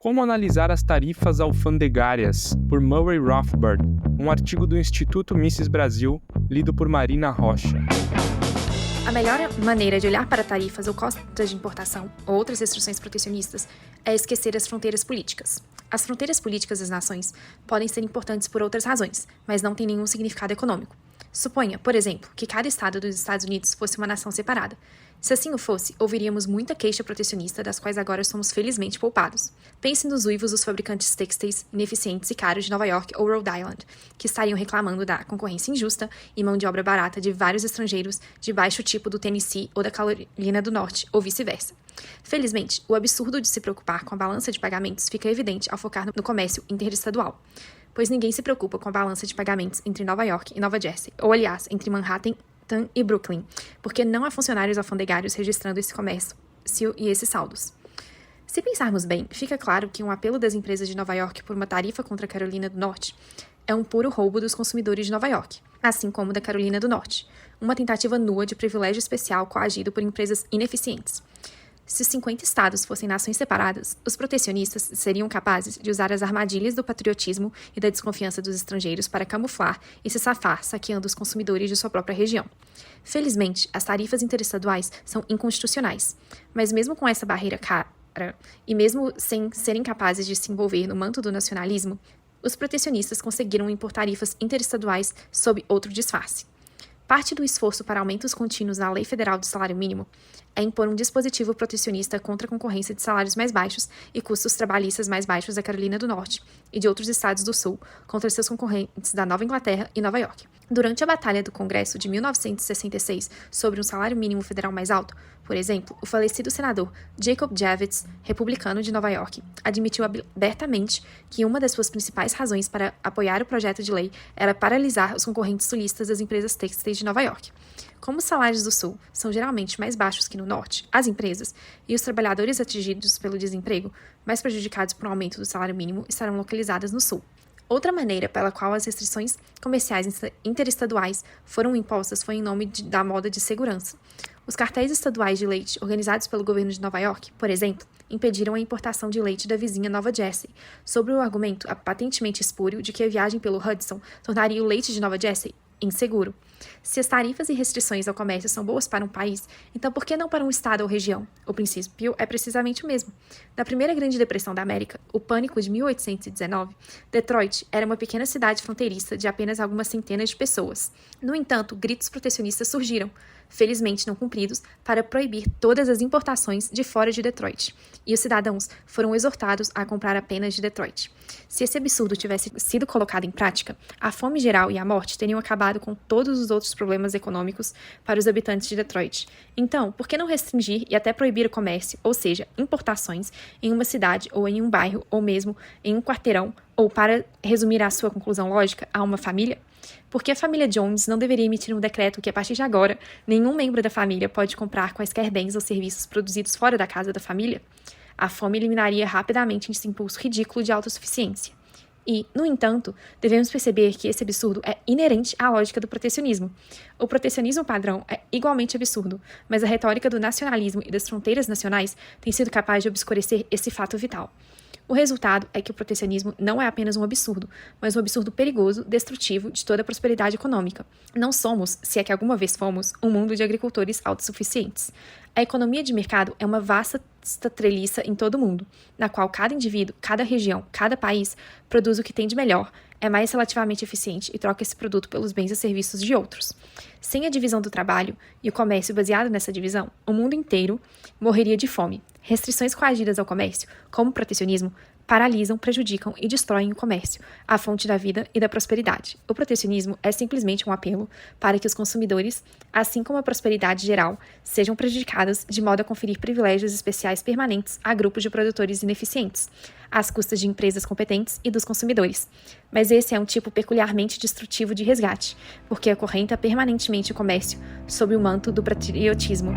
Como analisar as tarifas alfandegárias, por Murray Rothbard, um artigo do Instituto Mises Brasil, lido por Marina Rocha. A melhor maneira de olhar para tarifas ou cotas de importação ou outras restrições protecionistas é esquecer as fronteiras políticas. As fronteiras políticas das nações podem ser importantes por outras razões, mas não têm nenhum significado econômico. Suponha, por exemplo, que cada estado dos Estados Unidos fosse uma nação separada. Se assim o fosse, ouviríamos muita queixa protecionista das quais agora somos felizmente poupados. Pense nos uivos dos fabricantes têxteis ineficientes e caros de Nova York ou Rhode Island, que estariam reclamando da concorrência injusta e mão de obra barata de vários estrangeiros de baixo tipo do Tennessee ou da Carolina do Norte, ou vice-versa. Felizmente, o absurdo de se preocupar com a balança de pagamentos fica evidente ao focar no comércio interestadual, pois ninguém se preocupa com a balança de pagamentos entre Nova York e Nova Jersey, ou aliás, entre Manhattan e Brooklyn, porque não há funcionários alfandegários registrando esse comércio e esses saldos. Se pensarmos bem, fica claro que um apelo das empresas de Nova York por uma tarifa contra a Carolina do Norte é um puro roubo dos consumidores de Nova York, assim como da Carolina do Norte, uma tentativa nua de privilégio especial coagido por empresas ineficientes. Se os 50 estados fossem nações separadas, os protecionistas seriam capazes de usar as armadilhas do patriotismo e da desconfiança dos estrangeiros para camuflar e se safar saqueando os consumidores de sua própria região. Felizmente, as tarifas interestaduais são inconstitucionais, mas mesmo com essa barreira cara, e mesmo sem serem capazes de se envolver no manto do nacionalismo, os protecionistas conseguiram impor tarifas interestaduais sob outro disfarce. Parte do esforço para aumentos contínuos na Lei Federal do Salário Mínimo é impor um dispositivo protecionista contra a concorrência de salários mais baixos e custos trabalhistas mais baixos da Carolina do Norte e de outros estados do Sul contra seus concorrentes da Nova Inglaterra e Nova York. Durante a Batalha do Congresso de 1966 sobre um salário mínimo federal mais alto, por exemplo, o falecido senador Jacob Javits, republicano de Nova York, admitiu abertamente que uma das suas principais razões para apoiar o projeto de lei era paralisar os concorrentes sulistas das empresas têxteis de Nova York. Como os salários do Sul são geralmente mais baixos que no Norte, as empresas e os trabalhadores atingidos pelo desemprego, mais prejudicados por um aumento do salário mínimo, estarão localizadas no Sul. Outra maneira pela qual as restrições comerciais interestaduais foram impostas foi em nome da moda de segurança. Os cartéis estaduais de leite, organizados pelo governo de Nova York, por exemplo, impediram a importação de leite da vizinha Nova Jersey, sob o argumento patentemente espúrio de que a viagem pelo Hudson tornaria o leite de Nova Jersey inseguro. Se as tarifas e restrições ao comércio são boas para um país, então por que não para um estado ou região? O princípio é precisamente o mesmo. Na primeira Grande Depressão da América, o Pânico de 1819, Detroit era uma pequena cidade fronteiriça de apenas algumas centenas de pessoas. No entanto, gritos protecionistas surgiram, felizmente não cumpridos, para proibir todas as importações de fora de Detroit, e os cidadãos foram exortados a comprar apenas de Detroit. Se esse absurdo tivesse sido colocado em prática, a fome geral e a morte teriam acabado com todos os outros problemas econômicos para os habitantes de Detroit. Então, por que não restringir e até proibir o comércio, ou seja, importações, em uma cidade ou em um bairro, ou mesmo em um quarteirão, ou, para resumir a sua conclusão lógica, a uma família? Porque a família Jones não deveria emitir um decreto que, a partir de agora, nenhum membro da família pode comprar quaisquer bens ou serviços produzidos fora da casa da família? A fome eliminaria rapidamente esse impulso ridículo de autossuficiência. E, no entanto, devemos perceber que esse absurdo é inerente à lógica do protecionismo. O protecionismo padrão é igualmente absurdo, mas a retórica do nacionalismo e das fronteiras nacionais tem sido capaz de obscurecer esse fato vital. O resultado é que o protecionismo não é apenas um absurdo, mas um absurdo perigoso, destrutivo de toda a prosperidade econômica. Não somos, se é que alguma vez fomos, um mundo de agricultores autossuficientes. A economia de mercado é uma vasta treliça em todo o mundo, na qual cada indivíduo, cada região, cada país produz o que tem de melhor, é mais relativamente eficiente e troca esse produto pelos bens e serviços de outros. Sem a divisão do trabalho e o comércio baseado nessa divisão, o mundo inteiro morreria de fome. Restrições coagidas ao comércio, como o protecionismo, paralisam, prejudicam e destroem o comércio, a fonte da vida e da prosperidade. O protecionismo é simplesmente um apelo para que os consumidores, assim como a prosperidade geral, sejam prejudicados de modo a conferir privilégios especiais permanentes a grupos de produtores ineficientes, às custas de empresas competentes e dos consumidores. Mas esse é um tipo peculiarmente destrutivo de resgate, porque acorrenta permanentemente o comércio sob o manto do patriotismo.